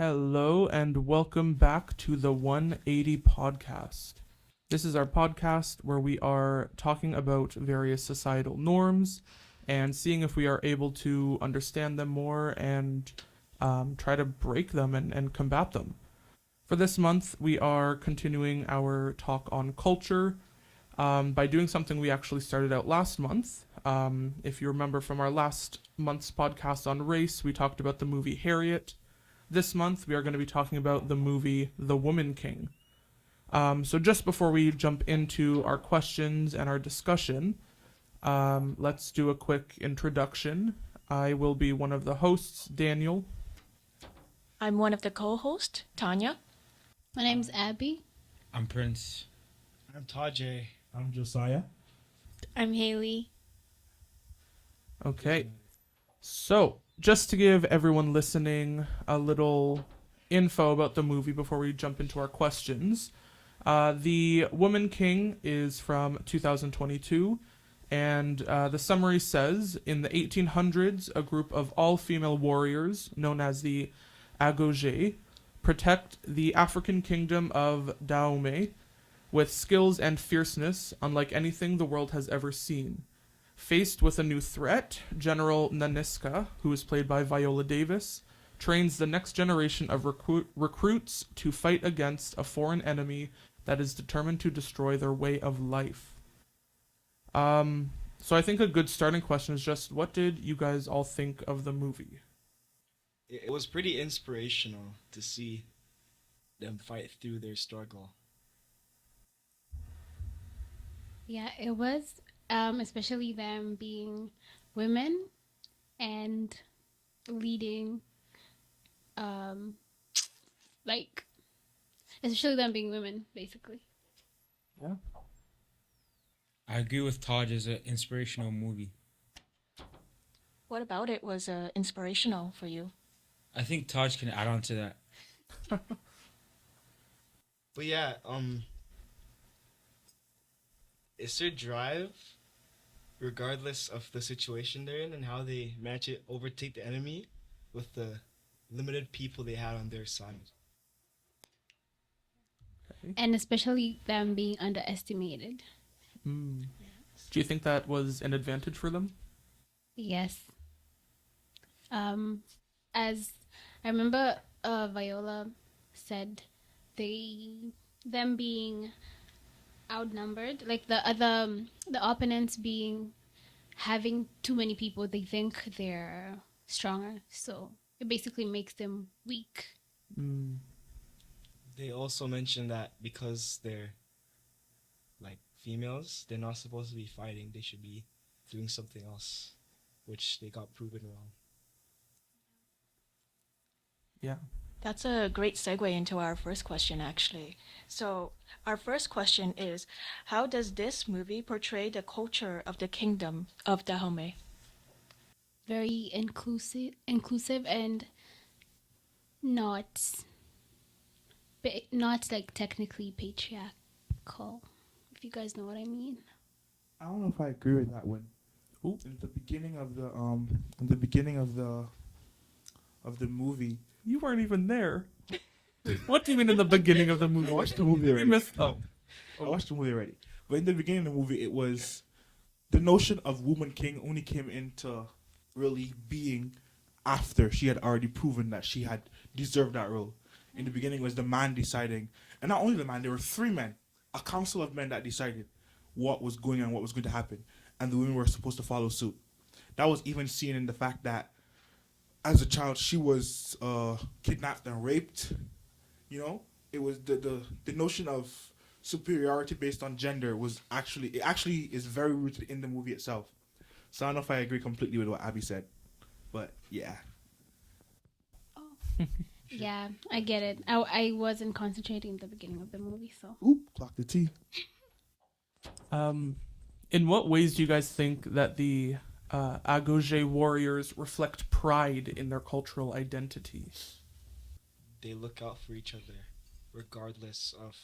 Hello and welcome back to the 180 podcast. This is our podcast where we are talking about various societal norms and seeing if we are able to understand them more and try to break them and combat them. For this month, we are continuing our talk on culture by doing something we actually started out last month. If you remember from our last month's podcast on race, we talked about the movie Harriet. This month, we are going to be talking about the movie The Woman King. So just before we jump into our questions and our discussion, let's do a quick introduction. I will be one of the hosts, Daniel. I'm one of the co-hosts, Tanya. My name's Abby. I'm Prince. I'm Tajay. I'm Josiah. I'm Haley. Okay. So, just to give everyone listening a little info about the movie before we jump into our questions, The Woman King is from 2022, and the summary says, in the 1800s, a group of all-female warriors, known as the Agogé, protect the African kingdom of Dahomey with skills and fierceness unlike anything the world has ever seen. Faced with a new threat, General Naniska, who is played by Viola Davis, trains the next generation of recruits to fight against a foreign enemy that is determined to destroy their way of life. So I think a good starting question is just, what did you guys all think of the movie? It was pretty inspirational to see them fight through their struggle. Yeah, it was, especially them being women and leading, especially them being women, basically. Yeah. I agree with Taj. It's an inspirational movie. What about it was inspirational for you? I think Taj can add on to that. But yeah, it's their drive, regardless of the situation they're in and how they manage to overtake the enemy with the limited people they had on their side. And especially them being underestimated. Do you think that was an advantage for them? Yes. As I remember, Viola said, them being outnumbered, like the opponents being having too many people, they think they're stronger, so it basically makes them weak. They also mentioned that because they're like females, they're not supposed to be fighting. They should be doing something else, which they got proven wrong. Yeah. That's a great segue into our first question, actually. So, our first question is, how does this movie portray the culture of the kingdom of Dahomey? Very inclusive, and not like technically patriarchal, if you guys know what I mean. I don't know if I agree with that one. Ooh. In the beginning of the movie. You weren't even there. What do you mean in the beginning of the movie? I watched the movie already. You missed. I watched the movie already. But in the beginning of the movie, it was the notion of Woman King only came into really being after she had already proven that she had deserved that role. In the beginning, it was the man deciding, and not only the man, there were three men, a council of men that decided what was going on, what was going to happen, and the women were supposed to follow suit. That was even seen in the fact that as a child, she was kidnapped and raped. You know, it was the notion of superiority based on gender was actually is very rooted in the movie itself. So I don't know if I agree completely with what Abby said, but yeah. Yeah, I get it. I wasn't concentrating at the beginning of the movie, so. Oop, clock the T. In what ways do you guys think that the Agogé warriors reflect pride in their cultural identity? They look out for each other, regardless of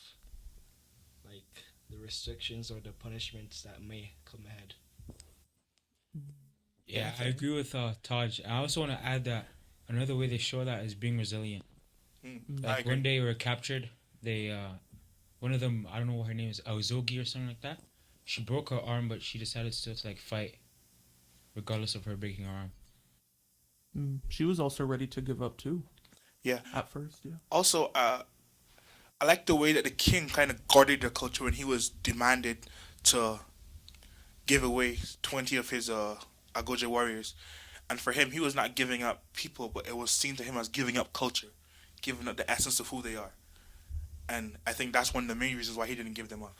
like the restrictions or the punishments that may come ahead. Yeah, I agree with Taj. I also want to add that another way they show that is being resilient. I Like agree. one day we were captured. They one of them, I don't know what her name is, Aozogi or something like that. She broke her arm, but she decided still to like fight, regardless of her breaking her arm. She was also ready to give up too Yeah. at first. Yeah. Also, I like the way that the king kind of guarded the culture when he was demanded to give away 20 of his Agoja warriors. And for him, he was not giving up people, but it was seen to him as giving up culture, giving up the essence of who they are. And I think that's one of the main reasons why he didn't give them up.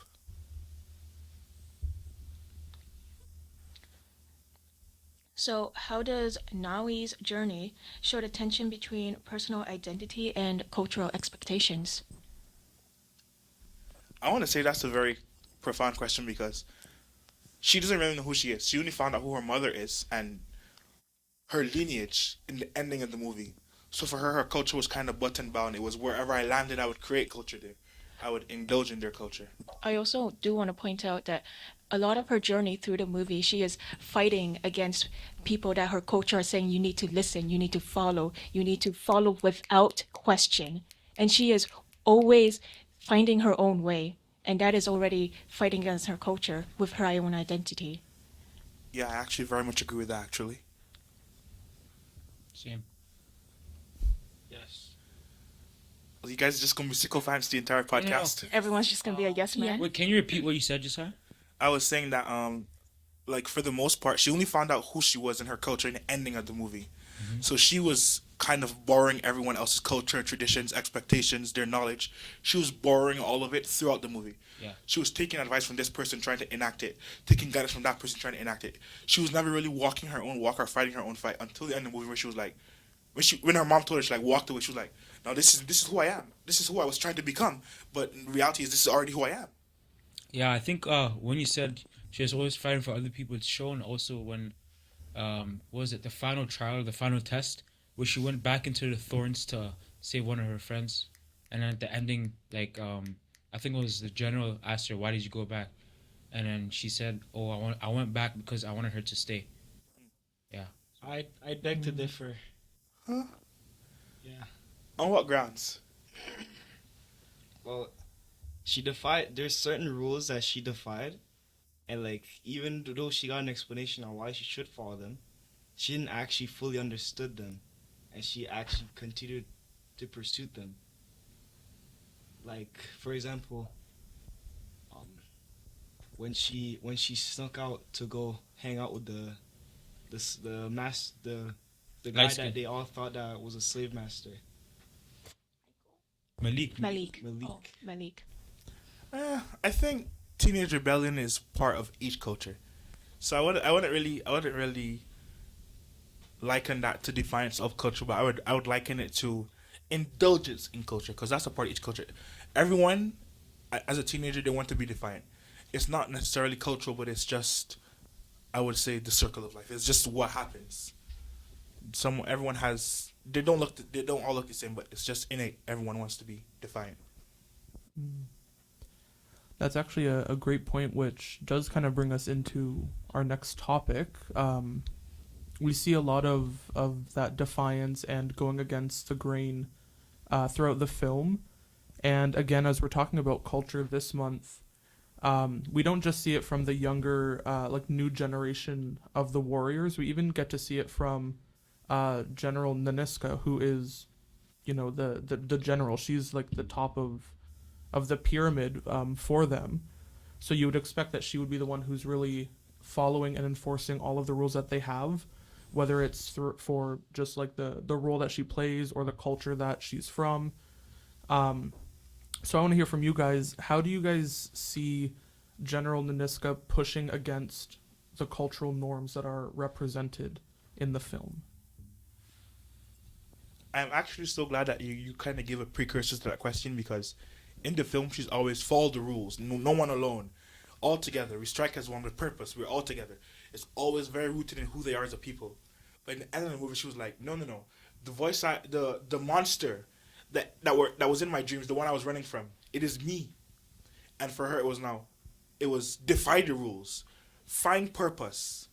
So, how does Nawi's journey show the tension between personal identity and cultural expectations? I want to say that's a very profound question because she doesn't really know who she is. She only found out who her mother is and her lineage in the ending of the movie. So for her, her culture was kind of button bound. It was wherever I landed, I would create culture there. I would indulge in their culture. I also do want to point out that a lot of her journey through the movie, she is fighting against people that her culture are saying you need to listen, you need to follow without question. And she is always finding her own way. And that is already fighting against her culture with her own identity. Yeah, I actually very much agree with that. Actually, Same. Yes. well, you guys are just gonna be sicko fans the entire podcast. Everyone's just going to be a yes man. Yeah. Wait, can you repeat what you said just now? I was saying that like for the most part, she only found out who she was in her culture in the ending of the movie. So she was kind of borrowing everyone else's culture, traditions, expectations, their knowledge. She was borrowing all of it throughout the movie. Yeah. She was taking advice from this person trying to enact it, taking guidance from that person trying to enact it. She was never really walking her own walk or fighting her own fight until the end of the movie where she was like, when her mom told her she like walked away, she was like, "No, this is who I am. This is who I was trying to become. But in reality, is this is already who I am." Yeah, I think when you said she was always fighting for other people, it's shown also when what was it, the final trial, the final test, where she went back into the thorns to save one of her friends, and then at the ending, like I think it was the general asked her, "Why did you go back?" And then she said, "Oh, I went back because I wanted her to stay." Yeah. I beg to differ. Huh? Yeah. On what grounds? Well, she defied. There's certain rules that she defied, and like even though she got an explanation on why she should follow them, she didn't actually fully understood them, and she actually continued to pursue them. Like for example, um, when she snuck out to go hang out with the guy Light skin. that they all thought that was a slave master, Malik. Malik. Malik. Oh, Malik. I think teenage rebellion is part of each culture. So I wouldn't really liken that to defiance of culture, but I would liken it to indulgence in culture because that's a part of each culture. Everyone, as a teenager, they want to be defiant. It's not necessarily cultural, but it's just I would say the circle of life. It's just what happens. Everyone has they don't all look the same, but it's just innate. Everyone wants to be defiant. That's actually a great point, which does kind of bring us into our next topic. We see a lot of that defiance and going against the grain throughout the film. And again, as we're talking about culture this month, we don't just see it from the younger, like new generation of the warriors. We even get to see it from General Naniska, who is, the general. She's like the top of the pyramid for them. So you would expect that she would be the one who's really following and enforcing all of the rules that they have, whether it's for just like the role that she plays or the culture that she's from. So I want to hear from you guys. How do you guys see General Naniska pushing against the cultural norms that are represented in the film? I'm actually so glad that you kind of give a precursor to that question because in the film she's always follow the rules. No one alone. All together. We strike as one with purpose. We're all together. It's always very rooted in who they are as a people. But in the end of the movie she was like, no. The monster that was in my dreams, the one I was running from, it is me. And for her it was defy the rules. Find purpose.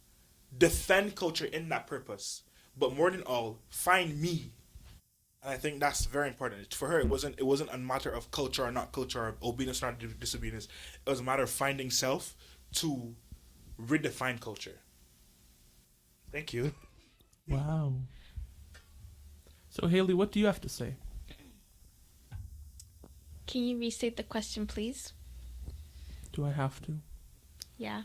Defend culture in that purpose. But more than all, find me. And I think that's very important for her. It wasn't a matter of culture or not culture, or obedience or not disobedience. It was a matter of finding self to redefine culture. Thank you. Wow. So Haley, what do you have to say? Can you restate the question, please? Do I have to? Yeah.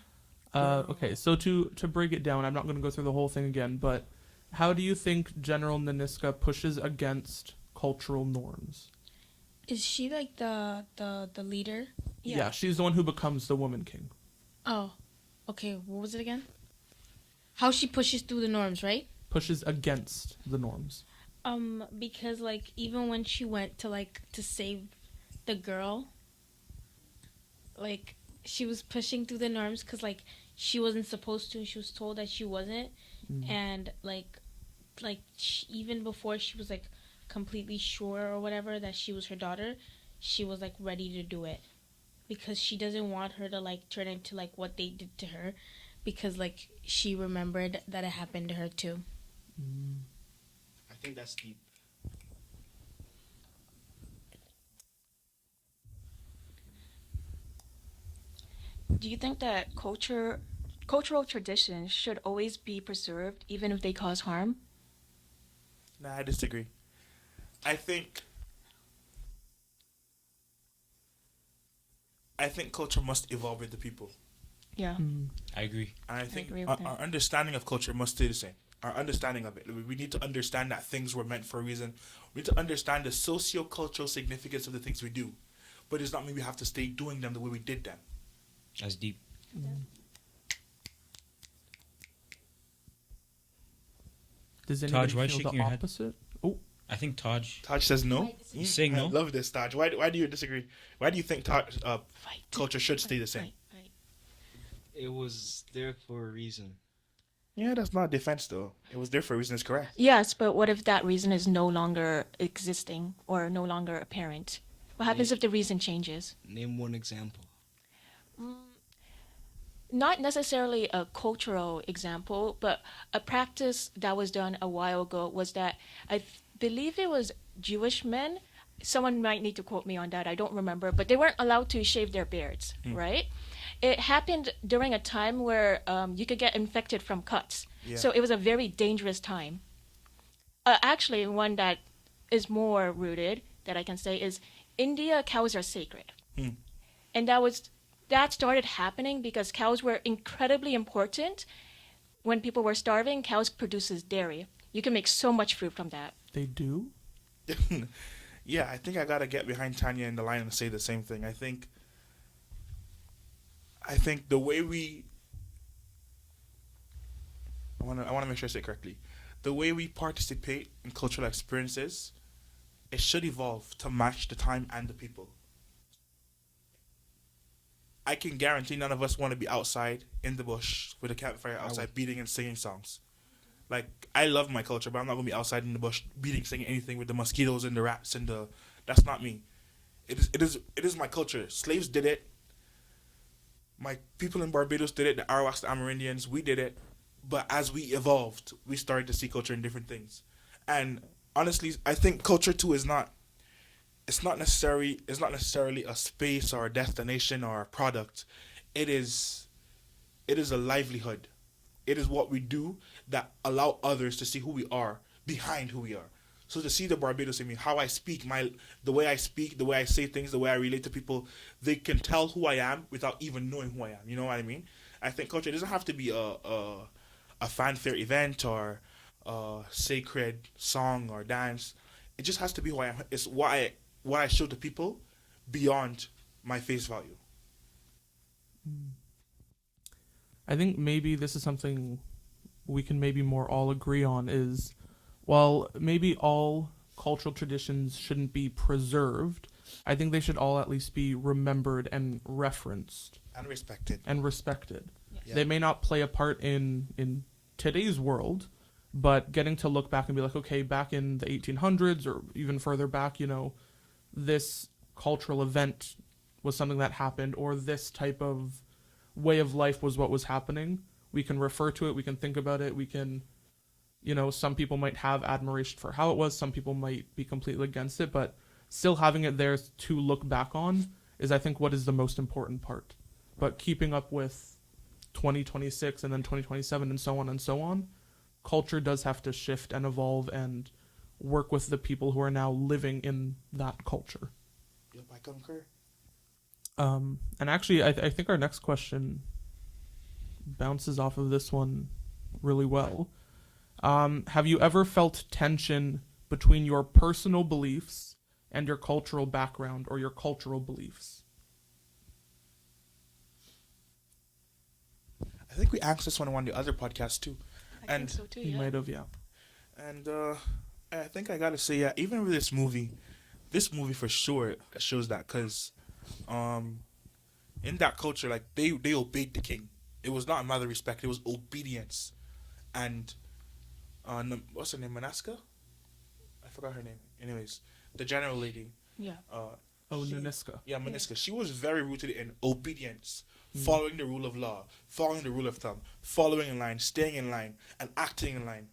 Okay, so to break it down, I'm not going to go through the whole thing again, but how do you think General Naniska pushes against cultural norms? Is she like the leader? Yeah, she's the one who becomes the Woman King. Oh, okay. What was it again? How she pushes through the norms, right? Pushes against the norms. Because like even when she went to like to save the girl, like she was pushing through the norms because like she wasn't supposed to. She was told that she wasn't, Mm. and even before she was like completely sure or whatever that she was her daughter, she was like ready to do it because she doesn't want her to like turn into like what they did to her, because like she remembered that it happened to her too. Mm. I think that's deep. Do you think that cultural traditions should always be preserved even if they cause harm? Nah, I disagree. I think I think culture must evolve with the people, Yeah. Mm. I agree. and I think agree with our, that. our understanding of culture must stay the same. Our understanding of it. We need to understand that things were meant for a reason. We need to understand the socio-cultural significance of the things we do, but it's not mean we have to stay doing them the way we did them. That's deep. Does Taj, anybody why feel shaking the your head? opposite? Oh, I think Taj. Taj says no. He's saying I no. love this, Taj. Why do you disagree? Why do you think Fight. culture should stay the same? Fight. It was there for a reason. Yeah, that's not defense though. It was there for a reason. It's correct. Yes, but what if that reason is no longer existing or no longer apparent? What happens if the reason changes? Name one example. Not necessarily a cultural example, but a practice that was done a while ago was that believe it was Jewish men. Someone might need to quote me on that. I don't remember, but they weren't allowed to shave their beards, right? It happened during a time where you could get infected from cuts. Yeah. So it was a very dangerous time. Actually, one that is more rooted that I can say is India, cows are sacred. Hmm. And that started happening because cows were incredibly important. When people were starving, cows produces dairy. You can make so much fruit from that. they do? Yeah, I think I gotta get behind Tanya in the line and say the same thing. I think the way we I wanna make sure I say it correctly. The way we participate in cultural experiences, it should evolve to match the time and the people. I can guarantee none of us want to be outside in the bush with a campfire outside beating and singing songs. Like I love my culture, but I'm not gonna be outside in the bush beating, singing anything with the mosquitoes and the rats and the. That's not me. It is my culture. Slaves did it. My people in Barbados did it. The Arawaks, the Amerindians, we did it. But as we evolved, we started to see culture in different things. And honestly, I think culture too is not. It's not necessarily a space or a destination or a product. It is. It is a livelihood. It is what we do that allow others to see who we are behind who we are. So to see the Barbados in me, how I speak, the way I speak, the way I say things, the way I relate to people, they can tell who I am without even knowing who I am. You know what I mean? I think culture doesn't have to be a fanfare event or a sacred song or dance. It just has to be who I am. It's what I show to people beyond my face value. I think maybe this is something we can maybe more all agree on is, while maybe all cultural traditions shouldn't be preserved, I think they should all at least be remembered and referenced And respected. and respected. Yeah. They may not play a part in today's world, but getting to look back and be like, okay, back in the 1800s or even further back, this cultural event was something that happened, or this type of way of life was what was happening. We can refer to it, we can think about it, we can some people might have admiration for how it was, some people might be completely against it, but still having it there to look back on is, I think, what is the most important part. But keeping up with 2026 and then 2027 and so on and so on, culture does have to shift and evolve and work with the people who are now living in that culture. Yep, I concur. And actually, I think our next question bounces off of this one really well. Have you ever felt tension between your personal beliefs and your cultural background or your cultural beliefs? I think we asked this one on the other podcast too. I And think so too, You yeah. might have, yeah. And I think I gotta say, yeah, even with this movie for sure shows that, because in that culture, like they obeyed the king. It was not a matter of respect; it was obedience. And what's her name, Manaska? I forgot her name. Anyways, the general lady. Yeah. Oh, she- Naniska. Yeah, Meniska. She was very rooted in obedience, following the rule of law, following the rule of thumb, following in line, staying in line, and acting in line.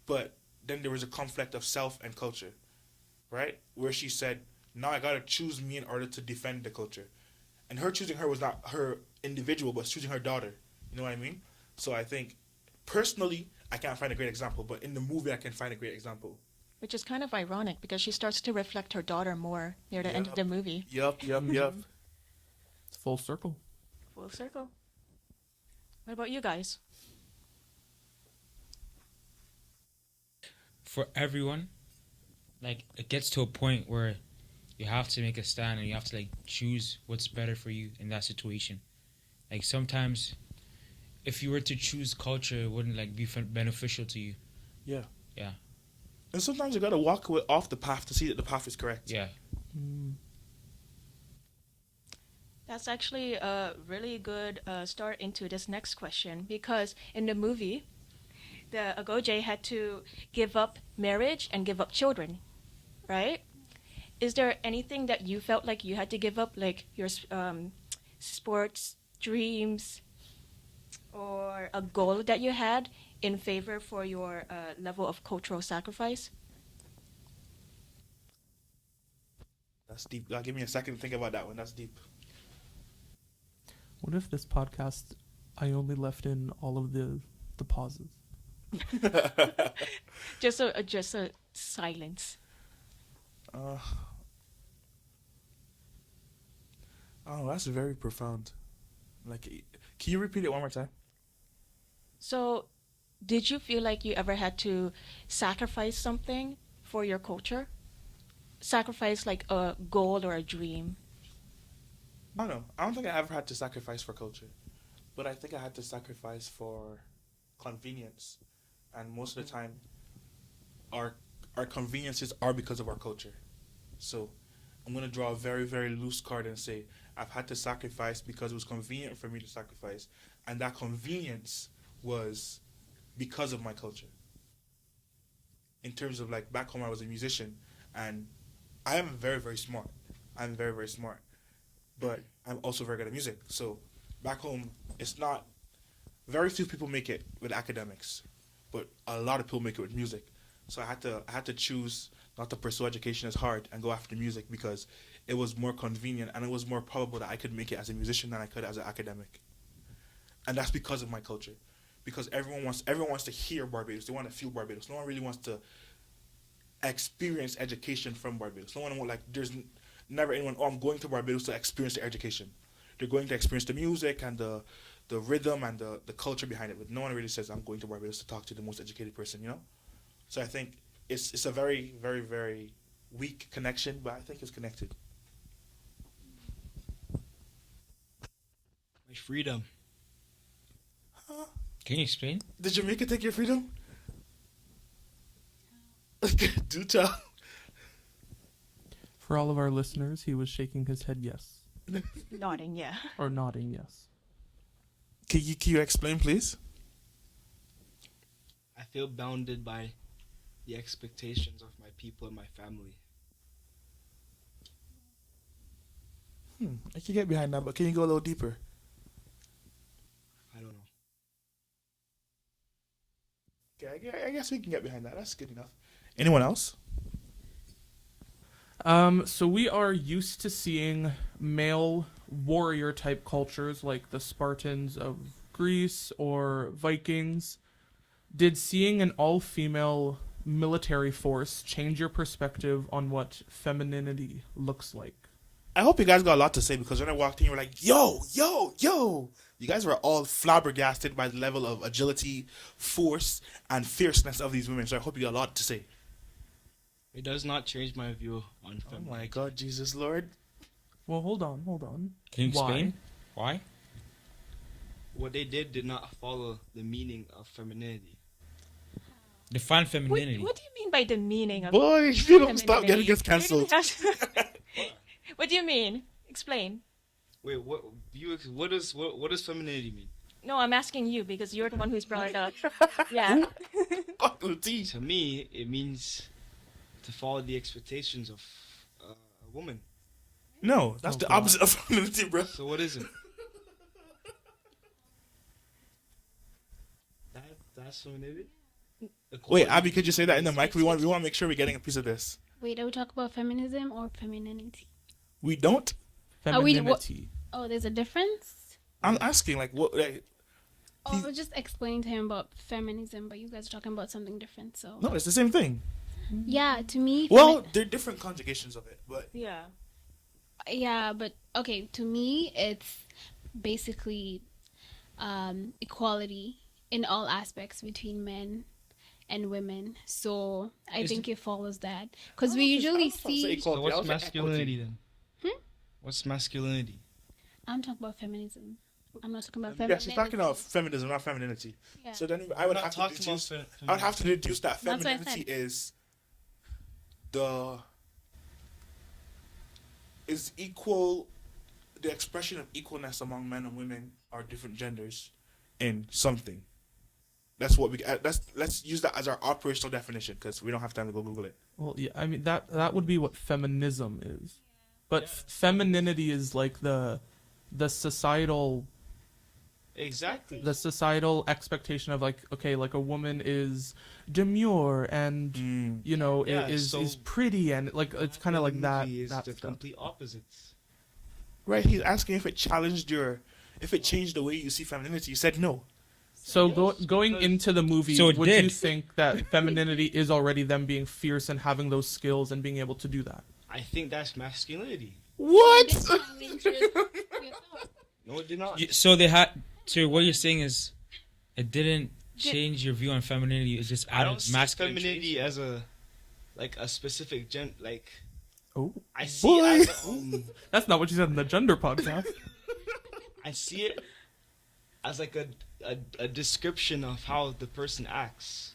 But then there was a conflict of self and culture, right? Where she said, now I gotta choose me in order to defend the culture. And her choosing her was not her individual, but choosing her daughter. You know what I mean? So I think, personally, I can't find a great example, but in the movie, I can find a great example. Which is kind of ironic because she starts to reflect her daughter more near the end of the movie. Yup. It's full circle. Full circle. What about you guys? For everyone, like it gets to a point where you have to make a stand and you have to like choose what's better for you in that situation. Like sometimes, if you were to choose culture, it wouldn't like be beneficial to you. Yeah. Yeah. And sometimes you gotta walk off the path to see that the path is correct. Yeah. That's actually a really good start into this next question because in the movie, the Agoje had to give up marriage and give up children, right? Is there anything that you felt like you had to give up, like your sports dreams or a goal that you had in favor for your level of cultural sacrifice? That's deep. Give me a second to think about that one. That's deep. What if this podcast, I only left in all of the pauses? Just a silence. Oh, that's very profound. Like, can you repeat it one more time? So, did you feel like you ever had to sacrifice something for your culture? Sacrifice like a goal or a dream? I don't know. I don't think I ever had to sacrifice for culture, but I think I had to sacrifice for convenience, and most of the time, our conveniences are because of our culture. So, I'm gonna draw a very very loose card and say I've had to sacrifice because it was convenient for me to sacrifice, and that convenience was because of my culture. In terms of like back home, I was a musician, and I am very very smart. I'm very very smart, but I'm also very good at music. So back home, it's not very few people make it with academics, but a lot of people make it with music. So I had to choose not to pursue education as hard and go after music because it was more convenient and it was more probable that I could make it as a musician than I could as an academic. And that's because of my culture. Because everyone wants to hear Barbados. They want to feel Barbados. No one really wants to experience education from Barbados. No one there's never anyone, oh, I'm going to Barbados to experience the education. They're going to experience the music and the rhythm and the culture behind it. But no one really says, I'm going to Barbados to talk to the most educated person, you know? So I think it's a very, very, very weak connection, but I think it's connected. My freedom. Can you explain? Did Jamaica take your freedom? Do tell. For all of our listeners, he was shaking his head yes. Nodding, yeah. Or nodding yes. Can you explain, please? I feel bounded by the expectations of my people and my family. I can get behind that, but can you go a little deeper? I don't know. Okay, I guess we can get behind that. That's good enough. Anyone else? So we are used to seeing male warrior type cultures like the Spartans of Greece or Vikings. Did seeing an all female military force change your perspective on what femininity looks like? I hope you guys got a lot to say because when I walked in, you were like, yo, yo, yo. You guys were all flabbergasted by the level of agility, force, and fierceness of these women. So I hope you got a lot to say. It does not change my view on Oh femininity. my God, Jesus Lord. Well, hold on. Can you explain Why? why? What they did not follow the meaning of femininity. Define What, femininity. what do you mean by the meaning of Boy, if you don't stop getting femininity? us cancelled. What do you mean? Explain. Wait, what does femininity mean? No, I'm asking you because you're the one who's brought it up. Yeah. To me, it means to follow the expectations of a woman. No, that's Oh, the God. opposite of femininity, bro. So what is it? That's femininity. Wait, Equality. Abby, could you say that in the mic? We want to make sure we're getting a piece of this. Wait, are we talking about feminism or femininity? We don't. Are we- Femininity. Oh, there's a difference? I'm asking, like, what? Like, Oh, I was just explaining to him about feminism, but you guys are talking about something different. So no, it's the same thing. yeah, to me, Well, they're different conjugations of it, but Yeah. yeah, but okay, to me, it's basically equality in all aspects between men and women. So I Is think it follows that because we usually see. So what's I'll say masculinity equity. then? What's masculinity? I'm talking about feminism. I'm not talking about Yeah, feminism. she's talking about feminism, not femininity. Yeah. So then I would I'm have not to talking about deduce. I would have to deduce that That's what I femininity said. is equal. The expression of equalness among men and women are different genders in something. That's what we. Let's use that as our operational definition because we don't have time to go Google it. Well, yeah, I mean that would be what feminism is, but femininity is like the societal Exactly. expectation of like, okay, like a woman is demure and you know Yeah, is so pretty and like it's kind of like that. Masculinity is That the stuff. complete opposites. Right? He's asking if it if it changed the way you see femininity. You said no. So Yes, going because- into the movie, So it would you did. think that femininity is already them being fierce and having those skills and being able to do that? I think that's masculinity. What? No, it did not. So they had. So what you're saying is, it didn't change your view on femininity. It just I don't added see masculine femininity traits. as a specific like Oh, I see Boy. it as that's not what you said in the gender podcast. I see it as like a description of how the person acts.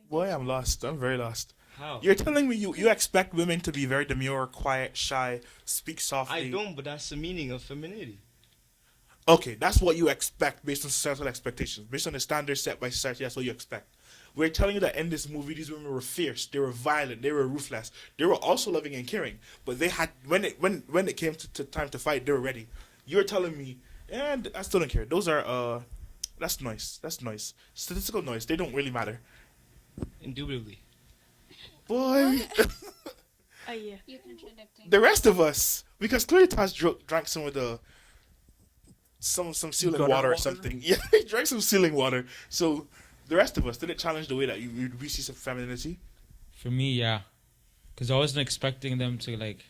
Boy, I'm lost. I'm very lost. How? You're telling me you expect women to be very demure, quiet, shy, speak softly. I don't, but that's the meaning of femininity. Okay, that's what you expect based on societal expectations. Based on the standards set by society, that's what you expect. We're telling you that in this movie, these women were fierce, they were violent, they were ruthless. They were also loving and caring, but they had when it came to time to fight, they were ready. You're telling me, and I still don't care. Those are that's noise. That's noise. Statistical noise. They don't really matter. Indubitably. Boy, Yeah. You're contradicting. the rest of us, because clearly Taz drank some of the some sealing Gutter water or water? something. Yeah, he drank some sealing water. So the rest of us did it challenge the way that we see some femininity. For me, yeah, because I wasn't expecting them to like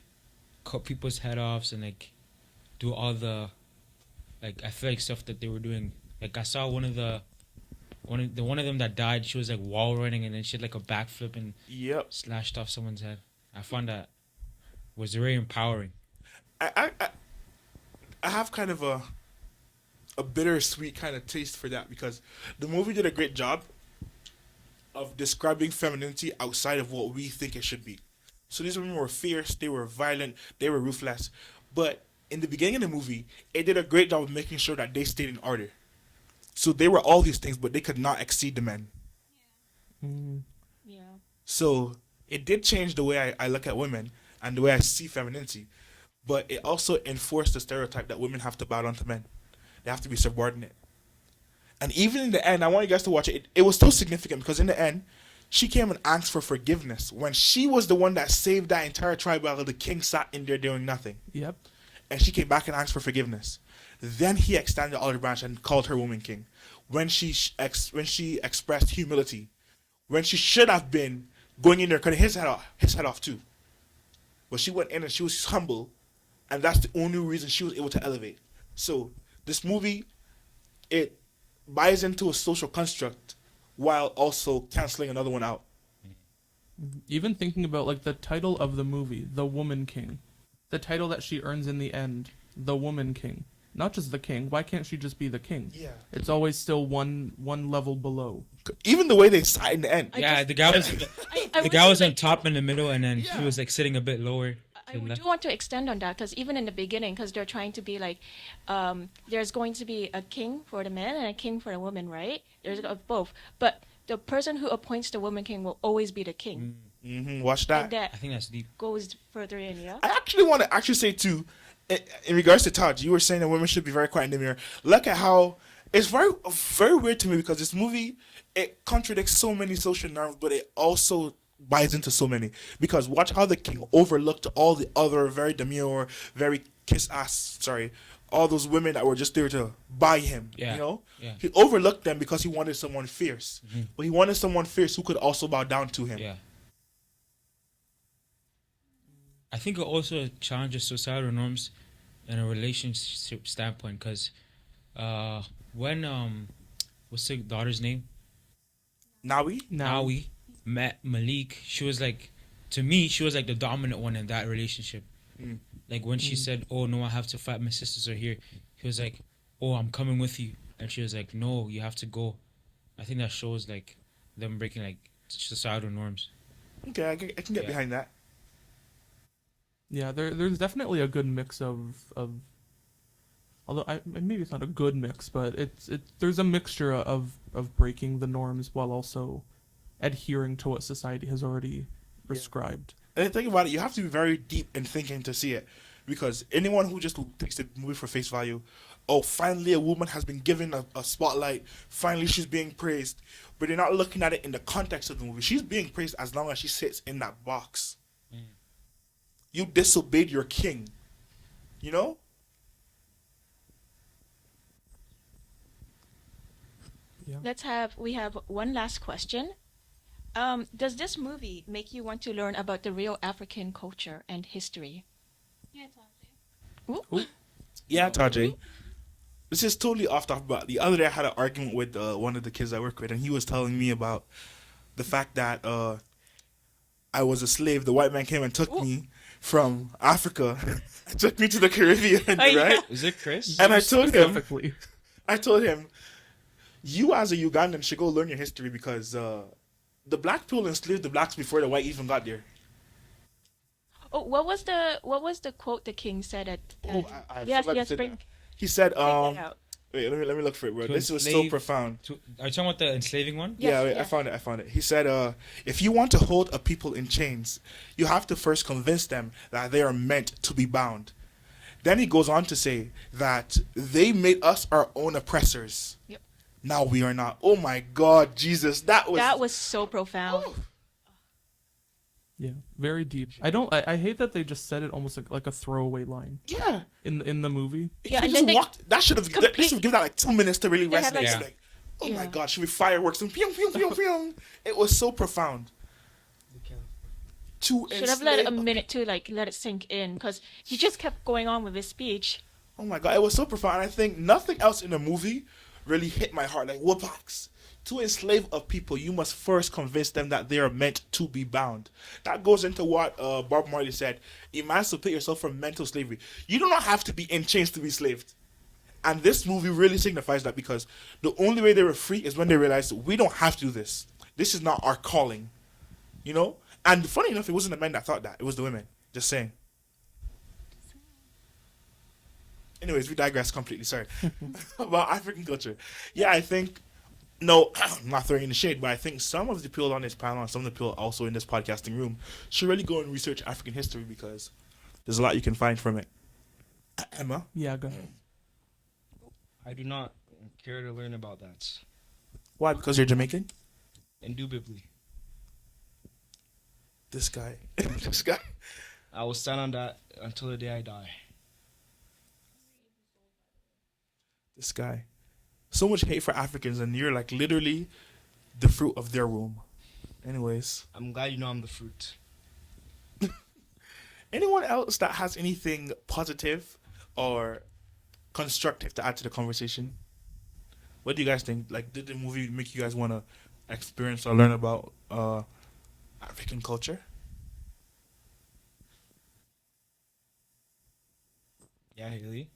cut people's head offs and like do all the like athletic stuff that they were doing. Like I saw one of them that died. She was like wall running and then she had like a backflip and Yep. slashed off someone's head. I found that was very empowering. I have kind of a bittersweet kind of taste for that because the movie did a great job of describing femininity outside of what we think it should be. So these women were fierce, they were violent, they were ruthless. But in the beginning of the movie, it did a great job of making sure that they stayed in order. So they were all these things, but they could not exceed the men. Yeah. So it did change the way I look at women and the way I see femininity. But it also enforced the stereotype that women have to bow down to men. They have to be subordinate. And even in the end, I want you guys to watch it. It was so significant because in the end, she came and asked for forgiveness when she was the one that saved that entire tribe while the king sat in there doing nothing. Yep. And she came back and asked for forgiveness. Then he extended the olive branch and called her woman king. When she expressed humility, when she should have been going in there cutting his head off too. But she went in and she was humble, and that's the only reason she was able to elevate. So this movie, it buys into a social construct while also canceling another one out. Even thinking about like the title of the movie, The Woman King, the title that she earns in the end, The Woman King, not just the king. Why can't she just be the king? Yeah. It's always still one level below. Even the way they sat in the end. Yeah, the guy was the guy was on top in the middle, and then he was like sitting a bit lower. I do want to extend on that because even in the beginning, because they're trying to be like, there's going to be a king for the man and a king for the woman, right? There's both, but the person who appoints the woman king will always be the king. Watch that. And that I think that's deep. goes further in, yeah. I actually want to say too, in regards to Taj, you were saying that women should be very quiet in the mirror. Look at how it's very, very weird to me because this movie, it contradicts so many social norms, but it also buys into so many. Because watch how the king overlooked all the other very demure, very all those women that were just there to buy him. Yeah. You know, Yeah. he overlooked them because he wanted someone fierce, but he wanted someone fierce who could also bow down to him. Yeah. I think it also challenges societal norms in a relationship standpoint because when what's the daughter's name? Nawi? Nawi met Malik, she was like, to me, she was like the dominant one in that relationship. Like when she said, "Oh no, I have to fight. My sisters are here," he was like, "Oh, I'm coming with you," and she was like, "No, you have to go." I think that shows like them breaking like societal norms. Okay, I can get behind that. Yeah, there's definitely a good mix of although maybe it's not a good mix, but there's a mixture of breaking the norms while also adhering to what society has already prescribed. And think about it, you have to be very deep in thinking to see it. Because anyone who just takes the movie for face value, oh, finally a woman has been given a spotlight, finally she's being praised, but they're not looking at it in the context of the movie. She's being praised as long as she sits in that box. You disobeyed your king. You know? Yeah. We have one last question. Does this movie make you want to learn about the real African culture and history? Yeah, it's all there. Ooh. Yeah, Tajay. This is totally off topic, but the other day I had an argument with one of the kids I work with, and he was telling me about the fact that I was a slave. The white man came and took me from Africa and took me to the Caribbean, right? Yeah. Is it Chris? And I told him, Specifically. you as a Ugandan should go learn your history because the black people enslaved the blacks before the white even got there. Oh, what was the quote the king said at? I yes, forgot to yes, say bring that. He said, that out. wait, let me look for it, bro. To This was so enslave- profound. Are you talking about the enslaving one? Yes, Yeah, wait, yes. I found it. He said, if you want to hold a people in chains, you have to first convince them that they are meant to be bound. Then he goes on to say that they made us our own oppressors. Yep. Now we are not. Oh my God, Jesus, that was so profound. Yeah, very deep. I hate that they just said it almost like a throwaway line yeah. in the movie. Yeah, He and just then they walked. That should have given that like 2 minutes to really They have, resonate. like- It's like, oh my Yeah. God, should be fireworks and pew pew pew pew. It was so profound. Should have let it a minute to like let it sink in because he just kept going on with his speech. Oh my God, it was so profound. I think nothing else in the movie really hit my heart like whoopaks. To enslave a people, you must first convince them that they are meant to be bound. That goes into what Bob Marley said: emancipate yourself from mental slavery. You do not have to be in chains to be slaved. And this movie really signifies that because the only way they were free is when they realized we don't have to do this. This is not our calling. You know? And funny enough, it wasn't the men that thought that. It was the women. Just saying. Anyways, we digress completely. Sorry. About African culture. Yeah, I think... No, I'm not throwing in the shade, but I think some of the people on this panel and some of the people also in this podcasting room should really go and research African history because there's a lot you can find from it. Emma? Yeah, go ahead. I do not care to learn about that. Why? Because you're Jamaican? Indubitably. This guy. This guy. I will stand on that until the day I die. This guy. So much hate for Africans, and you're like literally the fruit of their womb. Anyways. I'm glad you know I'm the fruit. Anyone else that has anything positive or constructive to add to the conversation? What do you guys think? Like, did the movie make you guys want to experience or learn about African culture? Yeah, Haley.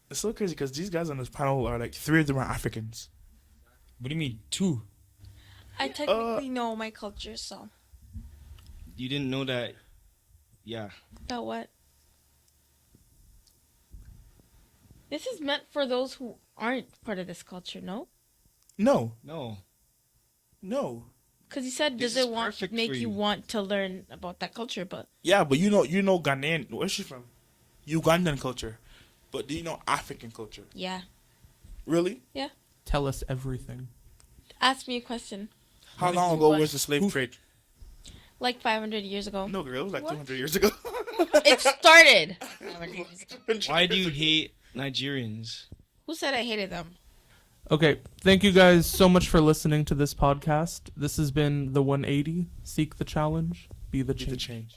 It's so crazy because these guys on this panel are like 3 of them are Africans. What do you mean 2? I technically know my culture, so. You didn't know that. Yeah. About what? This is meant for those who aren't part of this culture, no? No, No. no. Because you said, This does is it want perfect make for you you. want to learn about that culture? But Yeah, but you know Ghanaian. Where's she from? Ugandan culture. But do you know African culture? yeah, Really? Tell us everything. ask me a question. How long ago was the slave Who- trade? Like 500 years ago. No, girl, it was like What? 200 years ago. It started. Why do you hate Nigerians? Who said I hated them? Okay, thank you guys so much for listening to this podcast. This has been the 180. Seek the challenge, be the Be the change. change.